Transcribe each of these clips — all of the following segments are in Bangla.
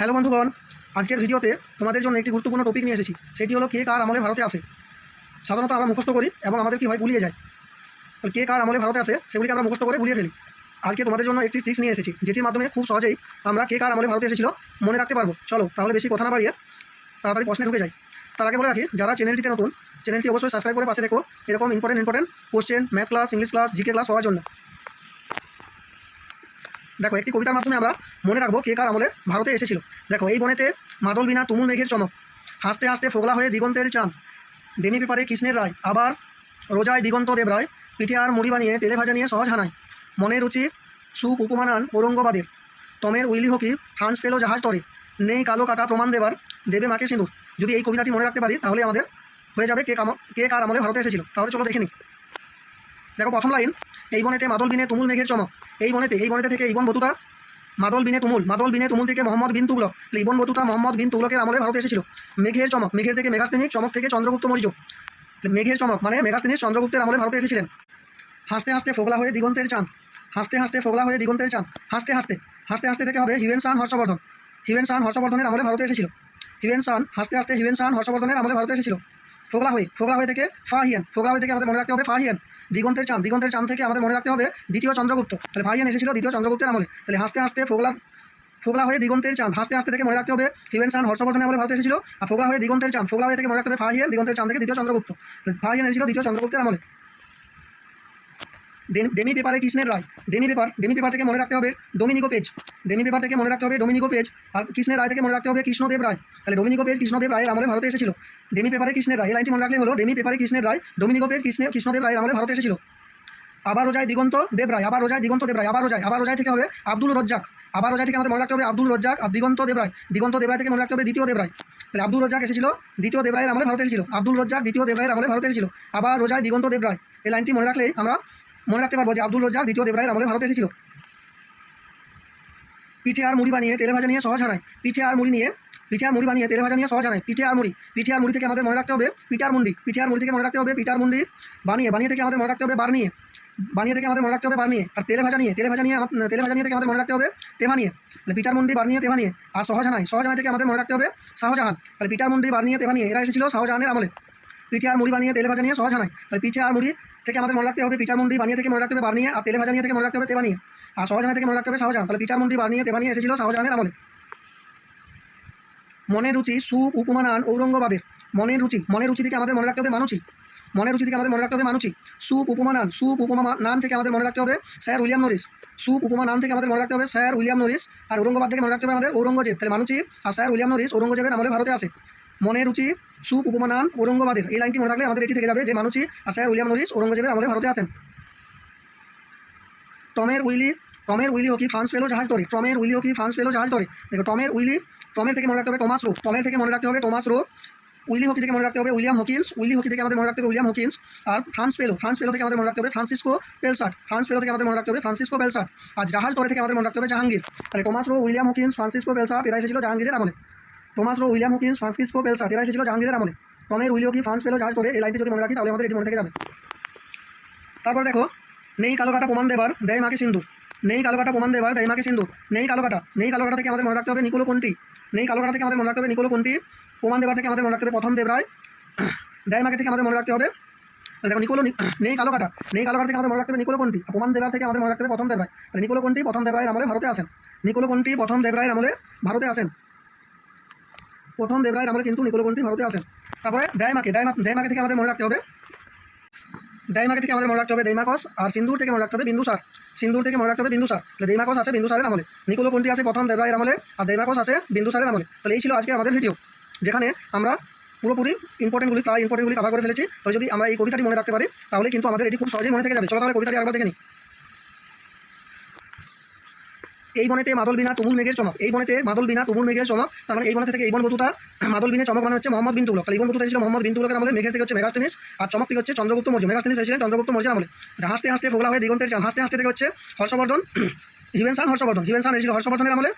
হ্যালো বন্ধুগণ, আজকের ভিডিওতে তোমাদের জন্য একটি গুরুত্বপূর্ণ টপিক নিয়ে এসেছি। সেটি হলো কে কার আমলে ভারতে আসে। সাধারণত আমরা মুখস্থ করি এবং আমাদের কী হয়, গুলিয়ে যায়। কে কার আমলে ভারতে আসে সেগুলিকে আমরা মুখস্থ করে গুলিয়ে ফেলি। আজকে তোমাদের জন্য একটি ট্রিক্স নিয়ে এসেছি, যেটির মাধ্যমে খুব সহজেই আমরা কে কার আমলে ভারতে এসেছিল মনে রাখতে পারবো। চলো তাহলে বেশি কথা না বাড়িয়ে তাড়াতাড়ি প্রশ্নে ঢুকে যাই। তার আগে বলে রাখি, যারা চ্যানেলটিতে নতুন, চ্যানেলটি অবশ্যই সাবস্ক্রাইব করে পাশে দেখো এরকম important question, math class, English class, GK class পাওয়ার জন্য। দেখো, একটি কবিতার মাধ্যমে আমরা মনে রাখবো কে কার আমলে ভারতে এসেছিল। দেখো, এই বনেতে মাদল বিনা তুমুল মেঘের চমক, হাসতে হাসতে ফোগলা হয়ে দিগন্তের চাঁদ, ডেমি পেপারে কৃষ্ণের রায়, আবার রোজায় দিগন্ত দেব রায়, পিঠে আর মুড়ি বানিয়ে তেলে ভাজা নিয়ে সহজ হানায়, মনে রুচি সুপ উপমানান ঔরঙ্গবাদের, তমের উইলি হকি ফ্রান্স পেলো জাহাজ তরে, নেই কালো কাটা প্রমাণ দেবার, দেবে মাকে সিঁদুর। যদি এই কবিতাটি মনে রাখতে পারি তাহলে আমাদের হয়ে যাবে কে কার আমলে ভারতে এসেছিল। তাহলে চলো দেখে নিই। দেখো, প্রথম লাইন, এই বনেতে মাদল বিনে তুমুল মেঘের চমক। এই বনেতে থেকে ইবন বতুতা, মাদল বিনে তুমুল থেকে মোহাম্মদ বিন তুগলক, ইবন বতুতা মোহাম্মদ বিন তুগলকের আমলে ভারতে এসেছিল। মেঘের চমক, মেঘের থেকে মেগাস্তিনিক, চমক থেকে চন্দ্রগুপ্ত মৌর্য। মেঘের চমক মানে মেগাস্তিনিক চন্দ্রগুপ্তের আমলে ভারতে এসেছিলেন। হাসতে হাসতে ফোগলা হয়ে দিগন্তের চাঁদ, হাসতে হাসতে ফোগলা হয়ে দিগন্তের চাঁদ, হাসতে হাসতে থেকে হবে হিউয়েন সান হর্ষবর্ধনের আমলে ভারতে এসেছিল। হাসতে হাসতে হিউয়েন সান হর্ষবর্ধনের আমলে ভারতে এসেছিল। ফোগলা হয়ে থেকে ফাহিয়ান, থেকে আমাদের মনে রাখতে হবে ফাহিয়ান। দিগন্তের চাঁদ থেকে আমাদের মনে রাখতে হবে দ্বিতীয় চন্দ্রগুপ্ত। তাহলে ফাহিয়ান এসেছিল দ্বিতীয় চন্দ্রগুপ্তের আমলে। তাহলে হাসতে হাসতে ফোগলা হয়ে দিগন্তের চাঁদ, হাসতে থেকে মনে রাখতে হবে হিউয়েন সান হর্ষবর্ধনের আমলে ভারতে এসেছিল। আর ফোগলা হয়ে দিগন্তের চাঁদ, থেকে মনে রাখতে হবে ফাহিয়ান, দিগন্তের চাঁদ থেকে দ্বিতীয় চন্দ্রগুপ্ত। ফাহিয়ান এসেছিল দ্বিতীয় চন্দ্রগুপ্তের আমলে। ডেমি পেপারে কৃষ্ণের রায়, ডেমি পেপার থেকে মনে রাখতে হবে ডোমিনিগো পেজ, আর কৃষ্ণের রায় থেকে মনে রাখতে হবে কৃষ্ণদেব রায়। তাহলে ডোমিনিগো পেজ কৃষ্ণদেব রায়ের আমলে ভারতে এসেছিল। ডেমি পেপারে কৃষ্ণের রায়, এই লাইনটি মনে রাখলে হলো ডেমি পেপারে কৃষ্ণের রায়, ডোমিনিগো পেজ কৃষ্ণদেব রায়ের আমলে ভারতে এসেছিল। আবার রোজায় দিগন্ত দেব রায়, আবার রোজায় থেকে হবে আব্দুল রজ্জাক, আবার রোজায় থেকে আমাদের মনে রাখতে হবে আব্দুল রজ্জাক। আর দিগন্ত দেব রায় থেকে মনে রাখতে হবে দ্বিতীয় দেব রায়। তাহলে আব্দুল রজ্জাক এসেছিল দ্বিতীয় দেব রায়ের আমলে ভারতে এসেছিল। আব্দুল রজ্জাক দ্বিতীয় দেব রায়ের আমলে ভারতে এসেছিল। আবার রোজায় দিগন্ত দেব রায়, এই লাইনটি মনে রাখলে আমরা মনে রাখতে পারবো যে আব্দুল রজ্জাক দ্বিতীয় দেব রায়ের আমলে ভারতে এসেছিল। পিঠে আর মুড়ি বানিয়ে তেলে ভাজা নিয়ে সহজ হানায়, পিঠে আর মুড়ি বানিয়ে তেলে ভাজা নিয়ে সহজ হানায়। পিঠে আর মুড়ি থেকে আমাদের মনে রাখতে হবে পিঠার মুন্ডি, বানিয়ে থেকে আমাদের মনে রাখতে হবে বার্নিয়ে, আর তেলে ভাজা নিয়ে থেকে আমাদের মনে রাখতে হবে তেভানিয়ে। তাহলে পিঠার মুন্ডি, বার্নিয়ে, তেভানিয়ে। আর সহজ হানায় থেকে আমাদের মনে রাখতে হবে শাহজাহান। তাহলে পিঠার মুন্ডি, বার্নিয়ে, তেভানিয়ে এরা এসেছিল শাহজাহানের আমলে। পিঠে আর মুড়ি বানিয়ে তেলে ভাজা নিয়ে সহজ হানায়। তাহলে পিঠে আর মুড়ি থেকে আমাদের মনে রাখতে হবে পিঠার মুন্ডি, বানিয়ে থেকে মনে রাখতে হবে বার্নিয়ে, আর তেলে ভাজা নিয়ে থেকে মনে রাখতে হবে তেভানিয়ে। আর সহজাহান থেকে মনে রাখতে হবে শাহজাহান। তাহলে পিঠার মুন্ডি, বার্নিয়ে, তেভানিয়ে এসেছিল শাহজাহানের আমলে। মনে রুচি সুপ উপমানান ঔরঙ্গবাদের, মনে রুচি থেকে আমাদের মনে রাখতে হবে মানুচি, সুপ উপমান থেকে আমাদের মনে রাখতে হবে স্যার উইলিয়াম নরিস, আর ঔরঙ্গাবাদ থেকে মনে রাখতে হবে আমাদের ঔরঙ্গজেব। তাহলে মানুচি আর স্যার উইলিয়াম নরিস ঔরঙ্গজেবের আমলে ভারতে আসে। মনে রুচি সুপ উপমানান ঔরঙ্গবাদের, এই লাইনটি মনে রাখলে আমাদের এটি থেকে যাবে যে মানুচি আর স্যার উইলিয়াম নরিস ঔরঙ্গজেবের আমলে ভারতে আসেন। টমের উইলি হকি ফ্রান্স পেলো জাহাজ ধরে, দেখো টমের থেকে মনে রাখতে হবে টমাস রো, উইলি হকি থেকে মনে রাখতে হবে উইলিয়াম হকিন্স, থেকে আমাদের মনে রাখতে হবে উইলিয়াম হকিন্স। আর ফ্রান্স পেলো থেকে আমাদের মনে রাখতে হবে ফ্রান্সিসকো পেলসার্ট, আর জাহাজ ধরে থেকে আমাদের মনে রাখতে হবে জাহাঙ্গীর। তাহলে Thomas Roe, William Hawkins, Francisco Pelsaert এরা এসেছিল জাহাঙ্গীরের আমলে। টমের উইলি হকি ফ্রান্স পেলো জাহাজ ধরে, এই লাইনটি যদি মনে রাখি তাহলে আমাদের এটি মনে থেকে যাবে। তারপর দেখো, নেই কালো কাটা প্রমাণ দেবার দেয় মাকে সিন্দুর, নেই কালো কাটা থেকে আমাদের মনে রাখতে হবে নিকোলো কোন্টি, প্রমাণ দেবার থেকে আমাদের মনে রাখতে হবে প্রথম দেবরায়, দেয় মাকে থেকে আমাদের মনে রাখতে হবে দেখো নেই কালো কাটা থেকে আমাদের মনে রাখতে হবে নিকোলো কোন্টি, প্রমাণ দেবার থেকে আমাদের মনে রাখতে হবে প্রথম দেবরায়। নিকোলো কোন্টি প্রথম দেবরায়ের আমলে ভারতে আসেন, প্রথম দেবরায়ের আমলে কিন্তু নিকোলো কোন্টি ভারতে আসেন। তারপরে দেয় মাকে থেকে আমাদের মনে রাখতে হবে দেইমাকস, আর সিন্দুর থেকে মনে রাখতে হবে বিন্দুসার, তাহলে দেইমাকস আছে বিন্দুসারের আমলে, নিকোলো কোন্টি আছে প্রথম দেবরায়ের আমলে, আর দেইমাকস আছে বিন্দুসারের আমলে। তাহলে এই ছিল আজকে আমাদের ভিডিও, যেখানে আমরা পুরোপুরি ইম্পর্টেন্টগুলি কভার করে ফেলেছি। তো যদি আমরা এই কবিতাটি মনে রাখতে পারি তাহলে কিন্তু আমাদের এটি খুব সহজেই মনে থেকে যাবে। চলো তাহলে কবিতাটি একবার দেখে নিই। এই বনেতে মাদল বিনা তুমুল মেঘের চমক, তার মানে এই বনে থেকে ইবন বতুতা, মাদল বিনে চমক মানে হচ্ছে মোহাম্মদ বিন তুগলক। তাহলে ইবন বতুতা ছিল মোহাম্মদ বিন তুগলকের আমলে, মেঘের থেকে হচ্ছে মেগাস্তিনিস, আর চমক থেকে হচ্ছে চন্দ্রগুপ্ত মৌর্য, এসেছিলেন চন্দ্রগুপ্ত মৌর্যের আমলে। হাসতে হাসতে ফোগলা হয়ে দিগন্তের চাঁদ, থেকে হচ্ছে হর্ষবর্ধন, হিউয়েন সান এসেছিল হর্ষবর্ধনের আমলে।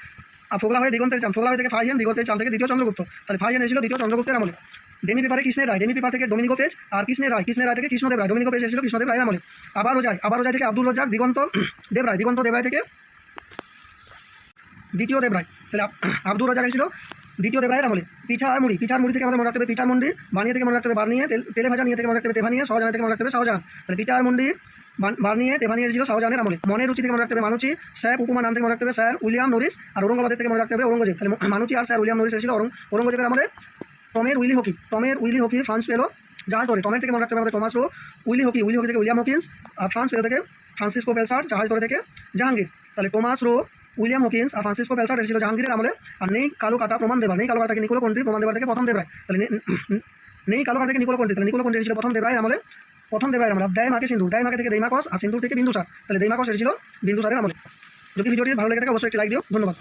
আর ফোগলা হয়ে দিগন্তের চাঁদ, থেকে ফাহিয়ান, দিগন্তের চাঁদ থেকে দ্বিতীয় চন্দ্রগুপ্ত, তাহলে ফাহিয়ান এসেছিল দ্বিতীয় চন্দ্রগুপ্তের আমলে। ডেমি পেপারে কৃষ্ণের রায়, থেকে ডোমিনিগো পেজ, আর কৃষ্ণের রায় থেকে কৃষ্ণদেব রায়, ডোমিনিগো পেজ এসেছিল কৃষ্ণদেব রায়ের আমলে। আবার রোজায় থেকে আব্দুল রজ্জাক, দিগন্ত দেব রায় থেকে দ্বিতীয় দেব রায়। তাহলে আব্দুর রাজা ছিল দ্বিতীয় দেবরায়ের আমলে। পিঠার মুড়ি থেকে আমাদের মনে রাখতে হবে পিঠার মুন্ডি, বানিয়ে থেকে মনে রাখতে হবে বানিয়ে, তেলে ভাজা নিয়ে থেকে মনে রাখতে হবে তেভানিয়ে, শাহজাহান থেকে মনে রাখতে হবে শাহজাহান। তাহলে পিঠার মুন্ডি বানিয়ে তেভানিয়ে ছিল শাহজাহানের আমলে। মনের রুচি থেকে মনে রাখতে হবে মানুচি, স্যার উপমা নাম থেকে মনে রাখতে হবে স্যার উইলিয়াম নরিস, আর ঔরঙ্গাবাদের থেকে মনে রাখতে হবে ঔরঙ্গজেব। তাহলে মানুচি আর স্যার উইলিয়াম নরিস ছিল ঔরঙ্গজেবের আমলে। টমের উইলি হকি ফ্রান্স পেলো জাহাজ ধরে। টমের থেকে মনে রাখতে হবে আমাদের টমাস রো, উইলি হকি থেকে উইলিয়াম হকিন্স, আর ফ্রান্স পেলো থেকে ফ্রান্সিসকো পেলসার্ট, জাহাজ ধরে থেকে জাহাঙ্গীর। তাহলে টমাস রো, উইলিয়াম হকিন্স আর ফ্রান্সিসকো পেলসার্ট এসেছিল জাহাঙ্গীরের আমলে। আর নেই কালো কাটা প্রমাণ দেবার, নেই কালো কাটা থেকে নিকোলো কন্ট্রি, প্রমাণ দেবার থেকে প্রথম দেবরায়। তাহলে নেই কালো কাটা থেকে নিকোলো কন্ট্রি, তাহলে নিকোলো কন্ট্রি এসেছিল প্রথম দেবরায়ের আমলে। দেয় মাকে সিন্ধুর, দেয় মাকে থেকে দেইমাকস, আর সিন্ধুর থেকে বিন্দুসার। তাহলে দেইমাকস এসেছিল বিন্দুসারের আমলে। যদি ভিডিওটি ভালো লেগে থাকে অবশ্যই একটি লাইক দিও। ধন্যবাদ।